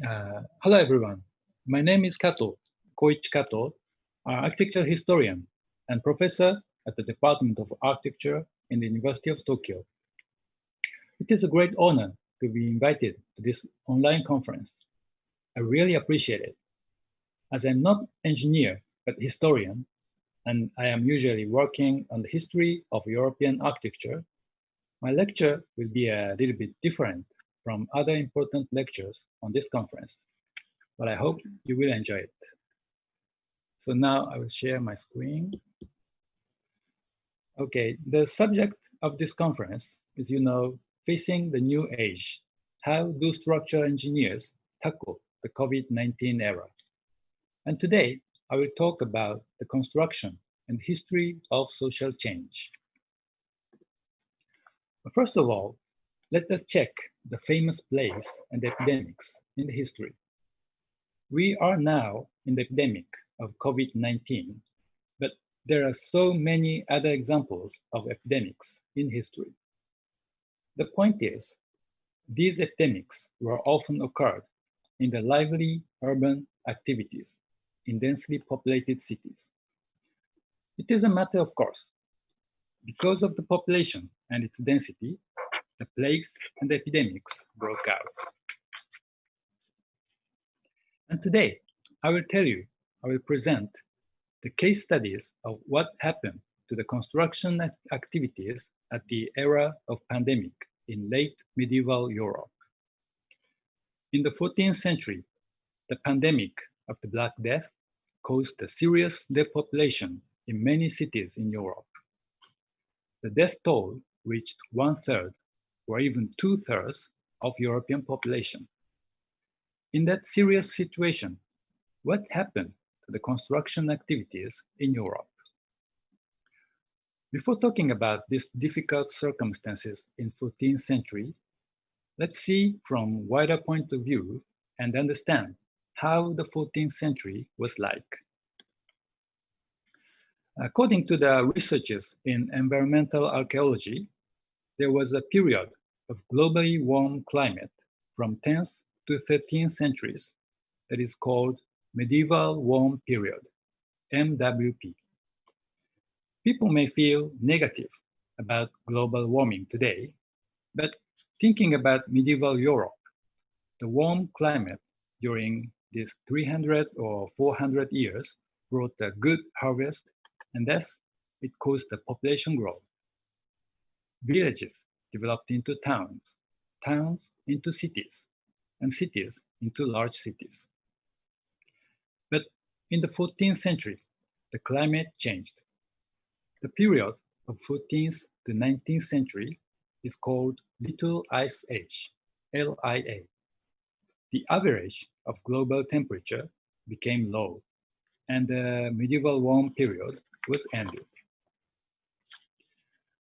Hello everyone. My name is Kato, Koichi Kato, architecture historian and professor at the Department of Architecture in the University of Tokyo. It is a great honor to be invited to this online conference. I really appreciate it. As I'm not engineer, but historian, and I am usually working on the history of European architecture, my lecture will be a little bit different from other important lectures on this conference, but I hope you will enjoy it. So now I will share my screen. Okay, the subject of this conference is, facing the new age. How do structural engineers tackle the COVID-19 era? And today, I will talk about the construction and history of social change. But first of all, let us check the famous plays and epidemics in the history. We are now in the epidemic of COVID-19, but there are so many other examples of epidemics in history. The point is, these epidemics were often occurred in the lively urban activities in densely populated cities. It is a matter of course. Because of the population and its density, the plagues and epidemics broke out. And today, I will present the case studies of what happened to the construction activities at the era of pandemic in late medieval Europe. In the 14th century, the pandemic of the Black Death caused a serious depopulation in many cities in Europe. The death toll reached 1/3 or even 2/3 of European population. In that serious situation, what happened to the construction activities in Europe? Before talking about these difficult circumstances in 14th century, let's see from wider point of view and understand how the 14th century was like. According to the researchers in environmental archaeology, there was a period of globally warm climate from 10th to 13th centuries that is called medieval warm period, MWP. People may feel negative about global warming today, but thinking about medieval Europe, the warm climate during these 300 or 400 years brought a good harvest, and thus it caused a population growth. Villages developed into towns, towns into cities, and cities into large cities. But in the 14th century, the climate changed. The period of 14th to 19th century is called Little Ice Age, LIA. The average of global temperature became low, and the medieval warm period was ended.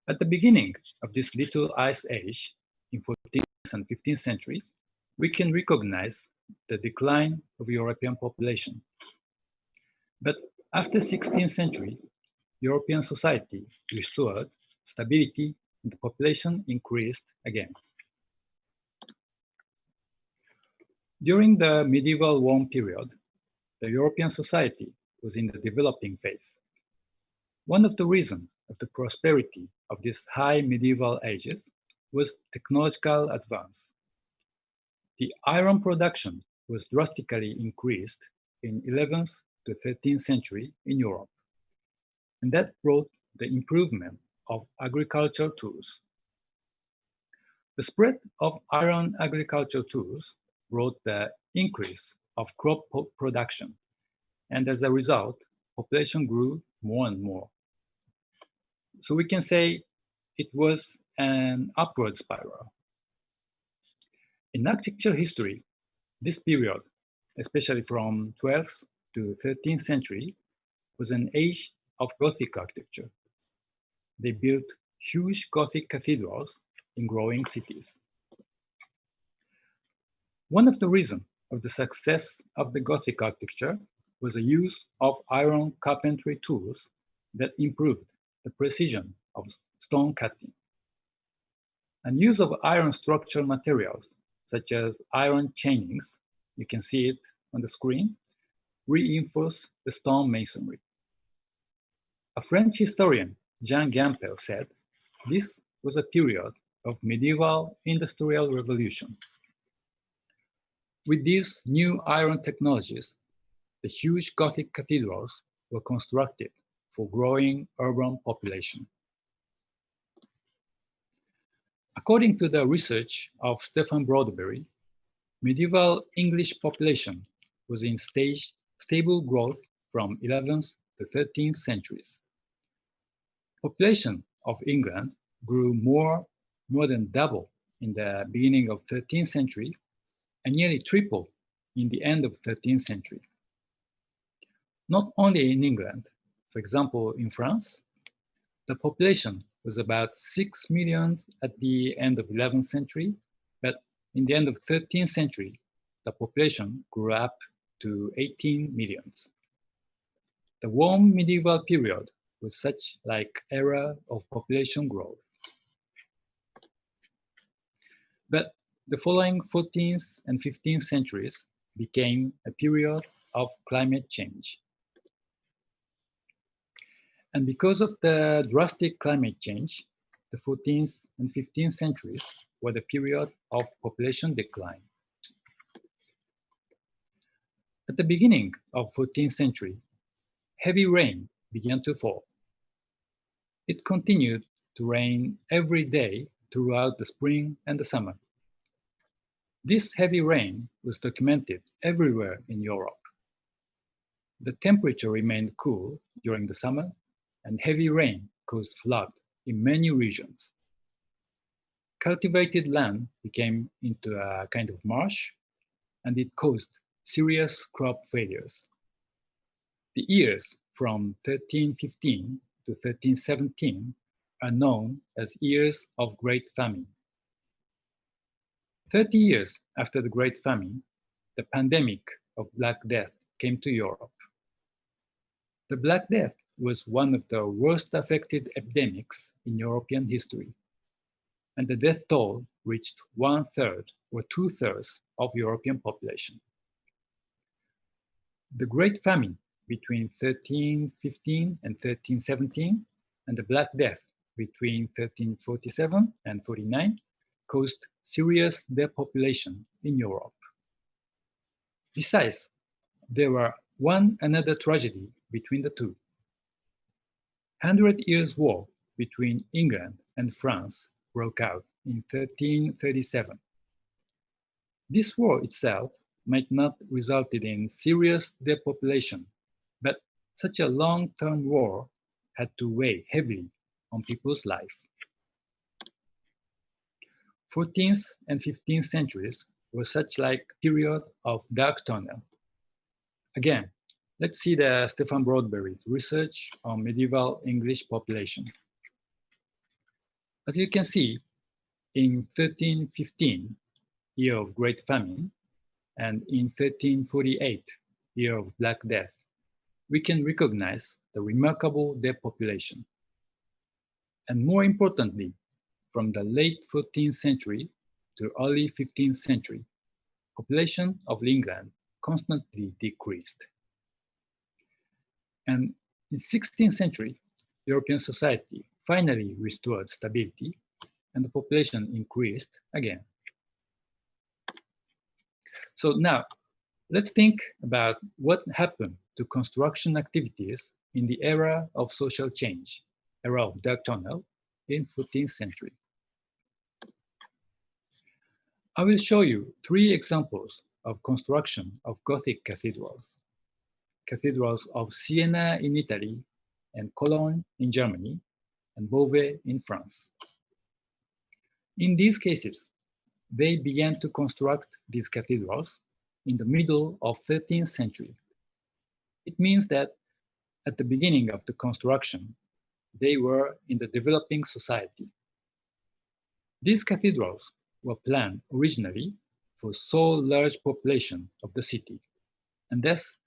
At the beginning of this Little Ice Age, in 14th and 15th centuries, we can recognize the decline of European population. But after 16th century, European society restored stability and the population increased again. During the medieval warm period, the European society was in the developing phase. One of the reasons of the prosperity of these high medieval ages was technological advance. The iron production was drastically increased in 11th to 13th century in Europe, and that brought the improvement of agricultural tools. The spread of iron agricultural tools brought the increase of crop production, and as a result, population grew more and more. So we can say it was an upward spiral. In architecture history, this period, especially from 12th to 13th century, was an age of Gothic architecture. They built huge Gothic cathedrals in growing cities. One of the reasons of the success of the Gothic architecture was the use of iron carpentry tools that improved the precision of stone cutting. And use of iron structural materials, such as iron chainings, you can see it on the screen, reinforce the stone masonry. A French historian, Jean Gampel, said this was a period of medieval industrial revolution. With these new iron technologies, the huge Gothic cathedrals were constructed for growing urban population. According to the research of Stephen Broadberry, medieval English population was in stable growth from 11th to 13th centuries. Population of England grew more than double in the beginning of 13th century and nearly triple in the end of 13th century. Not only in England, for example, in France, the population was about 6 million at the end of 11th century, but in the end of 13th century, the population grew up to 18 millions. The warm medieval period was such like era of population growth. But the following 14th and 15th centuries became a period of climate change. And because of the drastic climate change, the 14th and 15th centuries were the period of population decline. At the beginning of 14th century, heavy rain began to fall. It continued to rain every day throughout the spring and the summer. This heavy rain was documented everywhere in Europe. The temperature remained cool during the summer, and heavy rain caused flood in many regions. Cultivated land became into a kind of marsh, and it caused serious crop failures. The years from 1315 to 1317 are known as years of Great Famine. 30 years after the Great Famine, the pandemic of Black Death came to Europe. The Black Death was one of the worst affected epidemics in European history, and the death toll reached 1/3 or 2/3 of European population. The Great Famine between 1315 and 1317 and the Black Death between 1347 and 49 caused serious depopulation in Europe. Besides, there were one another tragedy between the two. 100 Years' War between England and France broke out in 1337. This war itself might not resulted in serious depopulation, but such a long-term war had to weigh heavily on people's life. 14th and 15th centuries were such like period of dark tunnel. Again, let's see the Stephen Broadberry's research on medieval English population. As you can see, in 1315, year of Great Famine, and in 1348, year of Black Death, we can recognize the remarkable depopulation. And more importantly, from the late 14th century to early 15th century, population of England constantly decreased. And in 16th century, European society finally restored stability and the population increased again. So now, let's think about what happened to construction activities in the era of social change, era of dark tunnel in 14th century. I will show you 3 examples of construction of Gothic cathedrals. Cathedrals of Siena in Italy and Cologne in Germany and Beauvais in France. In these cases, they began to construct these cathedrals in the middle of 13th century. It means that at the beginning of the construction, they were in the developing society. These cathedrals were planned originally for so large population of the city, and thus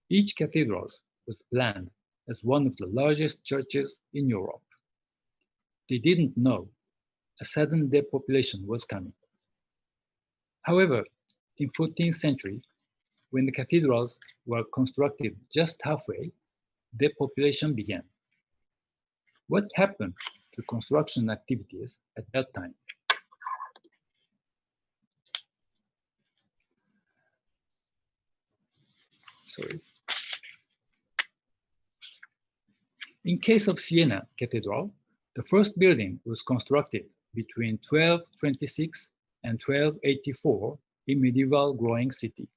each cathedral was planned as one of the largest churches in Europe. They didn't know a sudden depopulation was coming. However, in 14th century, when the cathedrals were constructed just halfway, depopulation began. What happened to construction activities at that time? Sorry. In case of Siena Cathedral, the first building was constructed between 1226 and 1284 in medieval growing city.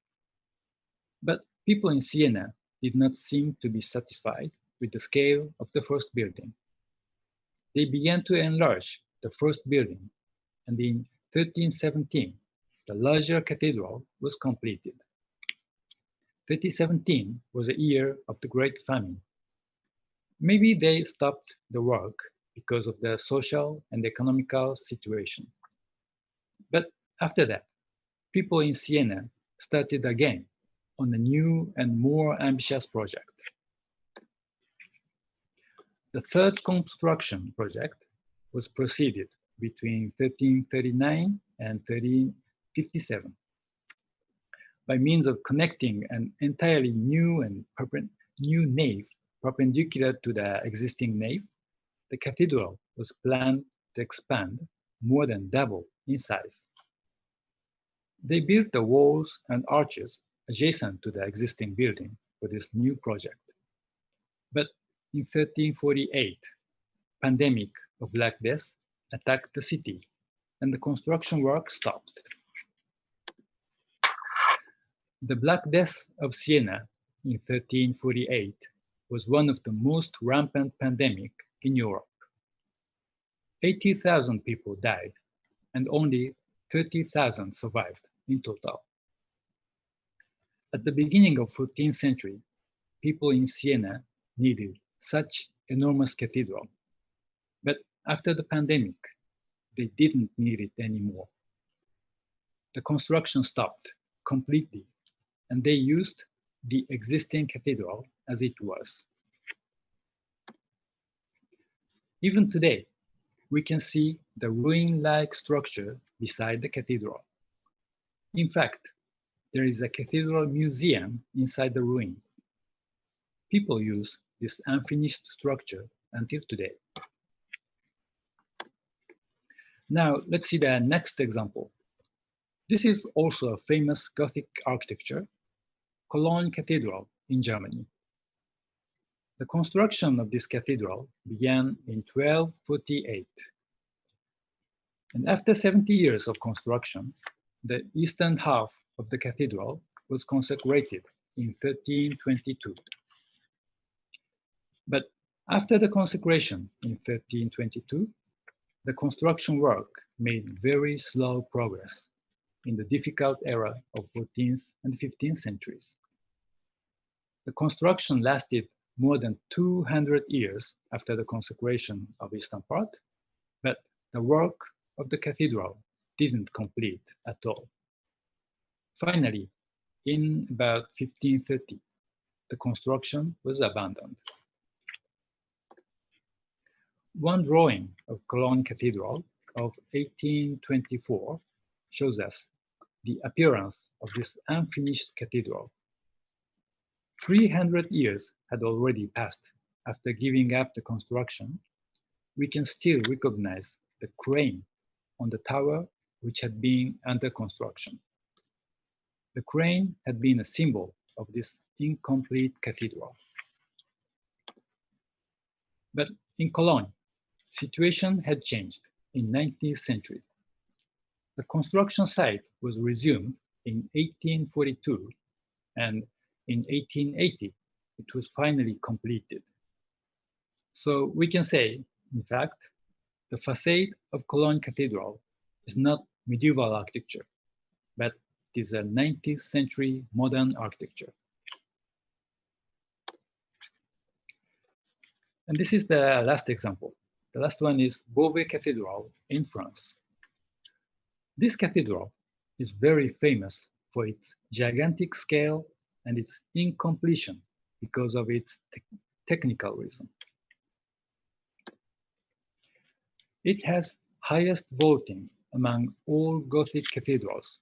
But people in Siena did not seem to be satisfied with the scale of the first building. They began to enlarge the first building, and in 1317, the larger cathedral was completed. 1317 was a year of the Great Famine. Maybe they stopped the work because of the social and economical situation. But after that, people in Siena started again on a new and more ambitious project. The third construction project was proceeded between 1339 and 1357. By means of connecting an entirely new and new nave perpendicular to the existing nave, the cathedral was planned to expand more than double in size. They built the walls and arches adjacent to the existing building for this new project. But in 1348, pandemic of Black Death attacked the city, and the construction work stopped. The Black Death of Siena in 1348 was one of the most rampant pandemic in Europe. 80,000 people died, and only 30,000 survived in total. At the beginning of 14th century, people in Siena needed such enormous cathedral. But after the pandemic, they didn't need it anymore. The construction stopped completely, and they used the existing cathedral as it was. Even today, we can see the ruin-like structure beside the cathedral. In fact, there is a cathedral museum inside the ruin. People use this unfinished structure until today. Now, let's see the next example. This is also a famous Gothic architecture, Cologne Cathedral in Germany. The construction of this cathedral began in 1248. And after 70 years of construction, the eastern half of the cathedral was consecrated in 1322. But after the consecration in 1322, the construction work made very slow progress in the difficult era of 14th and 15th centuries. The construction lasted more than 200 years after the consecration of eastern part, but the work of the cathedral didn't complete at all. Finally, in about 1530, the construction was abandoned. One drawing of Cologne Cathedral of 1824 shows us the appearance of this unfinished cathedral. 300 years had already passed after giving up the construction. We can still recognize the crane on the tower which had been under construction. The crane had been a symbol of this incomplete cathedral. But in Cologne, situation had changed in 19th century. The construction site was resumed in 1842, and in 1880, it was finally completed. So we can say, in fact, the facade of Cologne Cathedral is not medieval architecture, but it is a 19th century modern architecture. And this is the last example. The last one is Beauvais Cathedral in France. This cathedral is very famous for its gigantic scale and its incompletion because of its technical reason. It has highest vaulting among all Gothic cathedrals,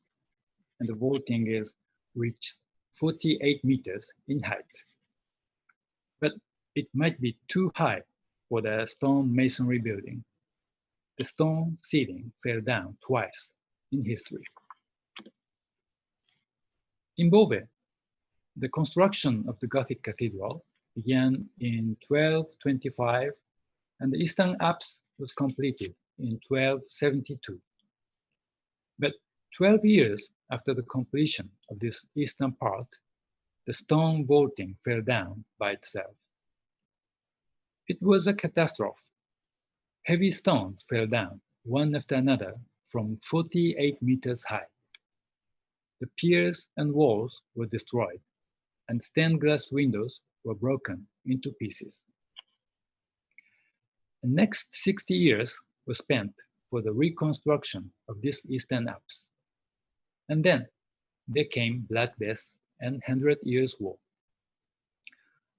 and the vaulting is reached 48 meters in height. But it might be too high for the stone masonry building. The stone ceiling fell down twice in history. In Beauvais, the construction of the Gothic Cathedral began in 1225, and the eastern apse was completed in 1272. But 12 years after the completion of this eastern part, the stone vaulting fell down by itself. It was a catastrophe. Heavy stones fell down, one after another, from 48 meters high. The piers and walls were destroyed, and stained glass windows were broken into pieces. The next 60 years were spent for the reconstruction of this eastern apse. And then there came Black Death and 100 Years' War.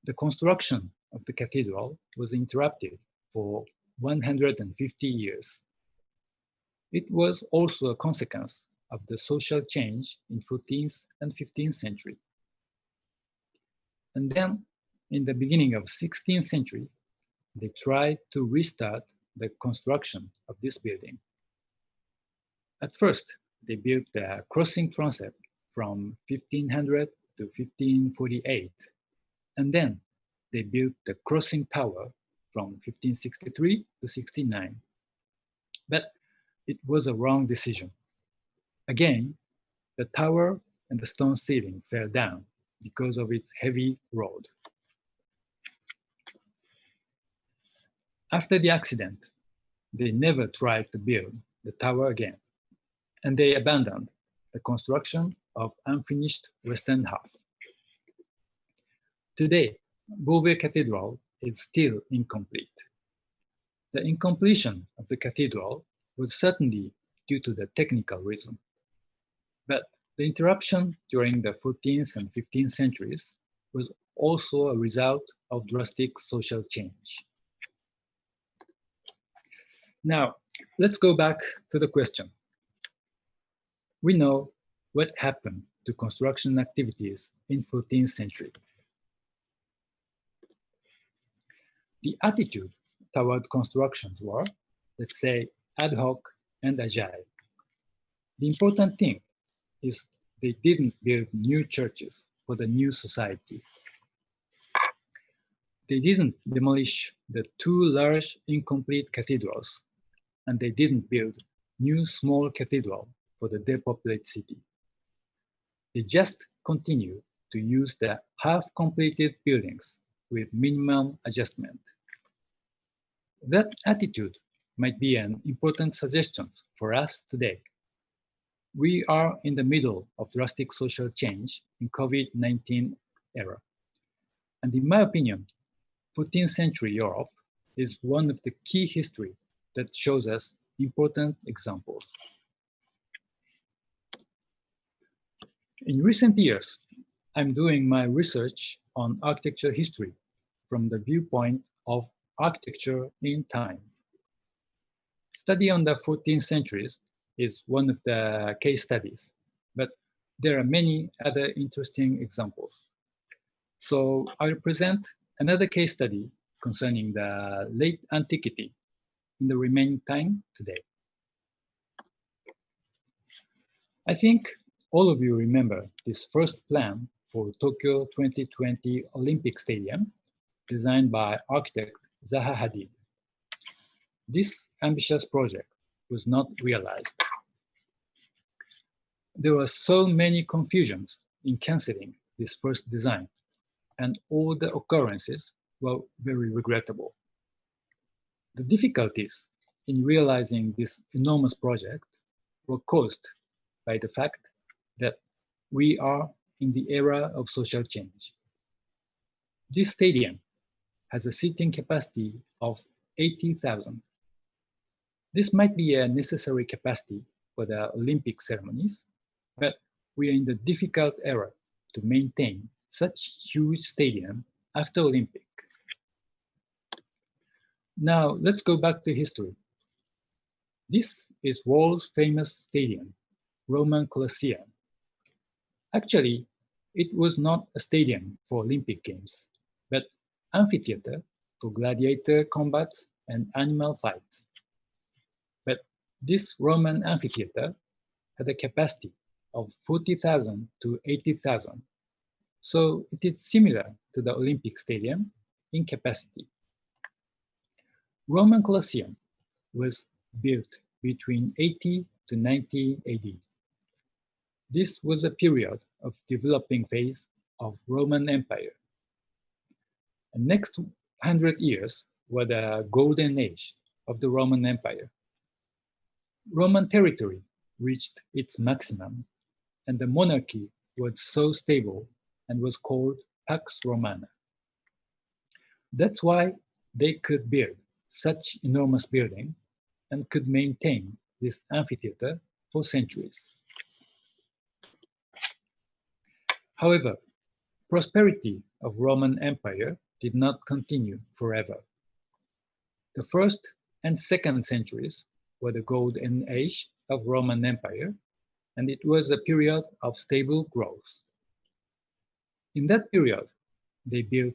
The construction of the cathedral was interrupted for 150 years. It was also a consequence of the social change in 14th and 15th century. And then, in the beginning of 16th century, they tried to restart the construction of this building. At first, they built the crossing transept from 1500 to 1548, and then they built the crossing tower from 1563 to 69. But it was a wrong decision. Again, the tower and the stone ceiling fell down because of its heavy load. After the accident, they never tried to build the tower again, and they abandoned the construction of unfinished western half. Today, Beauvais Cathedral is still incomplete. The incompletion of the cathedral was certainly due to the technical reason, but the interruption during the 14th and 15th centuries was also a result of drastic social change. Now, let's go back to the question. We know what happened to construction activities in 14th century. The attitude toward constructions were, let's say, ad hoc and agile. The important thing is they didn't build new churches for the new society. They didn't demolish the two large incomplete cathedrals, and they didn't build new small cathedral for the depopulated city. They just continued to use the half-completed buildings with minimum adjustment. That attitude might be an important suggestion for us today. We are in the middle of drastic social change in COVID-19 era. And in my opinion, 14th century Europe is one of the key history that shows us important examples. In recent years, I'm doing my research on architecture history from the viewpoint of architecture in time. Study on the 14th centuries is one of the case studies, but there are many other interesting examples. So I'll present another case study concerning the late antiquity in the remaining time today. I think all of you remember this first plan for Tokyo 2020 Olympic Stadium designed by architect Zaha Hadid. This ambitious project was not realized. There were so many confusions in canceling this first design, and all the occurrences were very regrettable. The difficulties in realizing this enormous project were caused by the fact that we are in the era of social change. This stadium has a seating capacity of 80,000. This might be a necessary capacity for the Olympic ceremonies, but we are in the difficult era to maintain such huge stadium after Olympic. Now let's go back to history. This is world's famous stadium, Roman Colosseum. Actually, it was not a stadium for Olympic Games, but amphitheater for gladiator combats and animal fights. But this Roman amphitheater had a capacity of 40,000 to 80,000, so it is similar to the Olympic Stadium in capacity. Roman Colosseum was built between 80 to 90 AD. This was a period of developing phase of Roman Empire. The next 100 years were the golden age of the Roman Empire. Roman territory reached its maximum, and the monarchy was so stable and was called Pax Romana. That's why they could build such enormous building and could maintain this amphitheater for centuries. However, prosperity of Roman Empire did not continue forever. The first and second centuries were the golden age of Roman Empire, and it was a period of stable growth. In that period, they built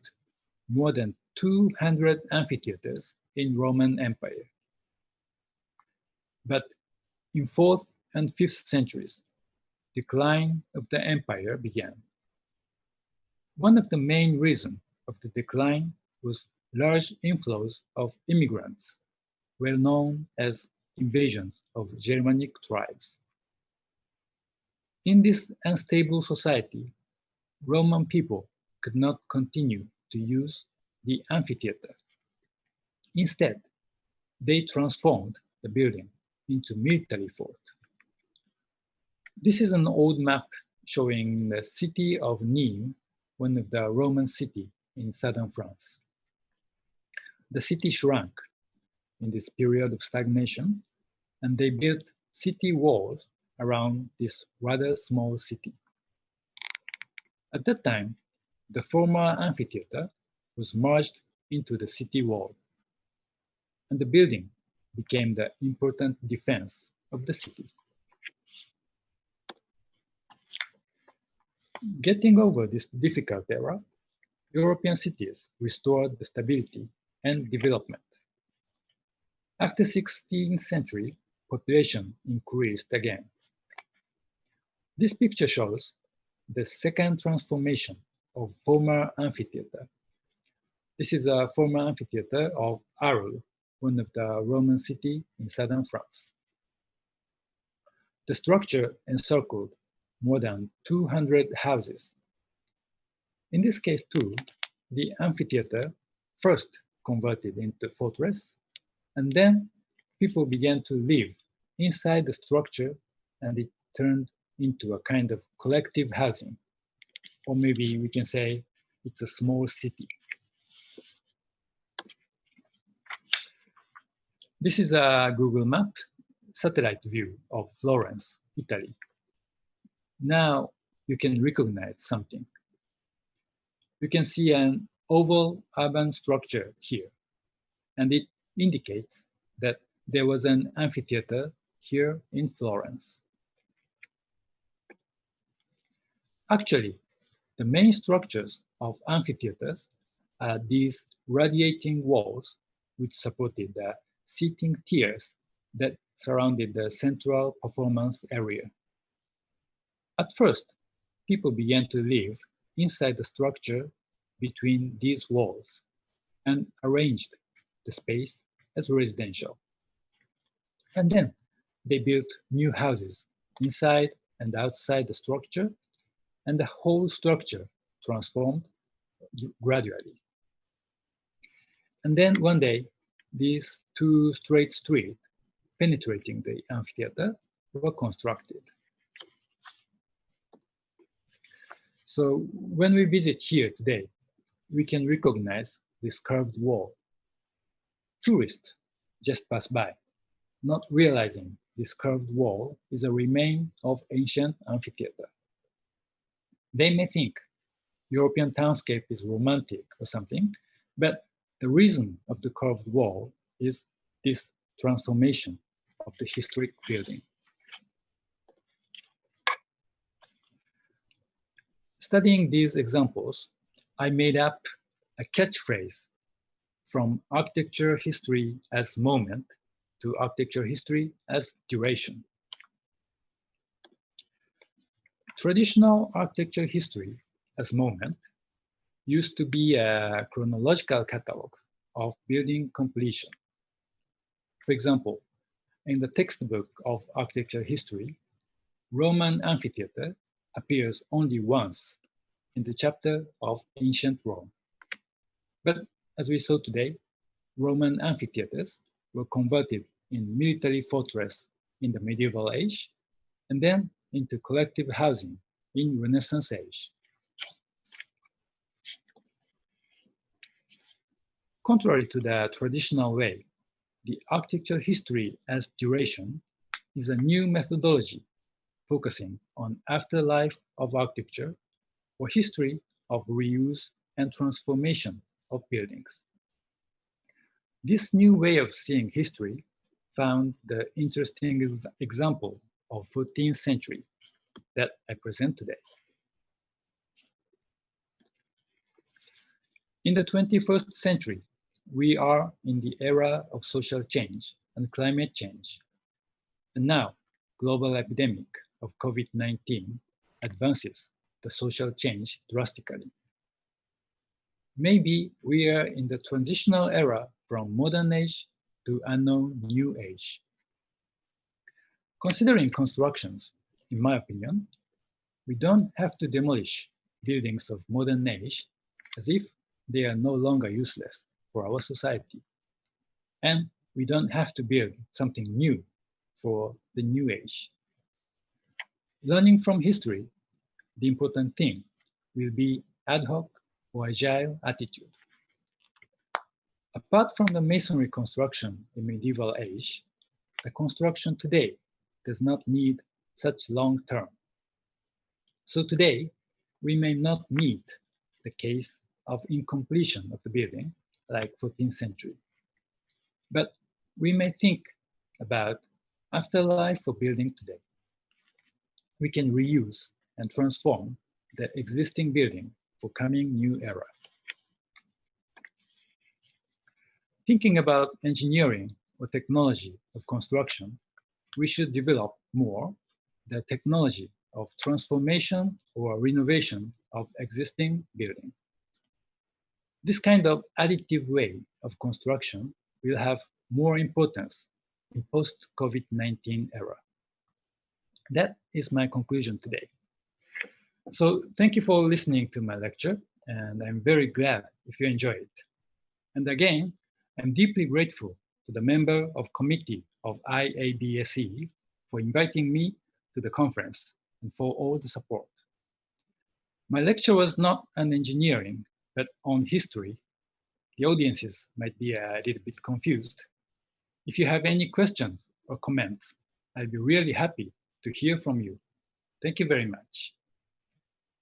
more than 200 amphitheaters in Roman Empire. But in 4th and 5th centuries, decline of the empire began. One of the main reasons of the decline was large inflows of immigrants, well known as invasions of Germanic tribes. In this unstable society, Roman people could not continue to use the amphitheater. Instead, they transformed the building into military fort. This is an old map showing the city of Nîmes, one of the Roman cities in southern France. The city shrank in this period of stagnation, and they built city walls around this rather small city. At that time, the former amphitheater was merged into the city wall, and the building became the important defense of the city. Getting over this difficult era, European cities restored the stability and development. After 16th century, population increased again. This picture shows the second transformation of former amphitheater. This is a former amphitheater of Arles, one of the Roman cities in southern France. The structure encircled more than 200 houses. In this case too, the amphitheater first converted into fortress, and then people began to live inside the structure, and it turned into a kind of collective housing. Or maybe we can say it's a small city. This is a Google map satellite view of Florence, Italy. Now you can recognize something. You can see an oval urban structure here, and it indicates that there was an amphitheater here in Florence. Actually, the main structures of amphitheaters are these radiating walls which supported the seating tiers that surrounded the central performance area. At first, people began to live inside the structure between these walls and arranged the space as residential. And then they built new houses inside and outside the structure, and the whole structure transformed gradually. And then one day, these two straight streets penetrating the amphitheater were constructed. So when we visit here today, we can recognize this curved wall. Tourists just pass by, not realizing this curved wall is a remain of ancient amphitheater. They may think European townscape is romantic or something, but the reason of the curved wall is this transformation of the historic building. studying these examples, I made up a catchphrase from architecture history as moment to architecture history as duration. Traditional architecture history as moment used to be a chronological catalog of building completion. For example, in the textbook of architecture history, Roman amphitheater appears only once in the chapter of ancient Rome. But as we saw today, Roman amphitheaters were converted in military fortress in the medieval age, and then into collective housing in Renaissance age. Contrary to the traditional way, the architecture history as duration is a new methodology focusing on afterlife of architecture or history of reuse and transformation of buildings. This new way of seeing history found the interesting example of 14th century that I present today. In the 21st century, we are in the era of social change and climate change. And now, global epidemic of COVID-19 advances the social change drastically. Maybe we are in the transitional era from modern age to unknown new age. Considering constructions, in my opinion, we don't have to demolish buildings of modern age as if they are no longer useless for our society. And we don't have to build something new for the new age. Learning from history, the important thing will be ad hoc or agile attitude. Apart from the masonry construction in medieval age, the construction today does not need such long term. So today, we may not meet the case of incompletion of the building like 14th century. But we may think about afterlife for building today. We can reuse and transform the existing building for coming new era. Thinking about engineering or technology of construction, we should develop more the technology of transformation or renovation of existing building. This kind of additive way of construction will have more importance in post-COVID-19 era. That is my conclusion today. So thank you for listening to my lecture, and I'm very glad if you enjoy it. And again, I'm deeply grateful to the member of committee of IABSE for inviting me to the conference and for all the support. My lecture was not on engineering, but on history. The audiences might be a little bit confused. If you have any questions or comments, I'll be really happy to hear from you. Thank you very much.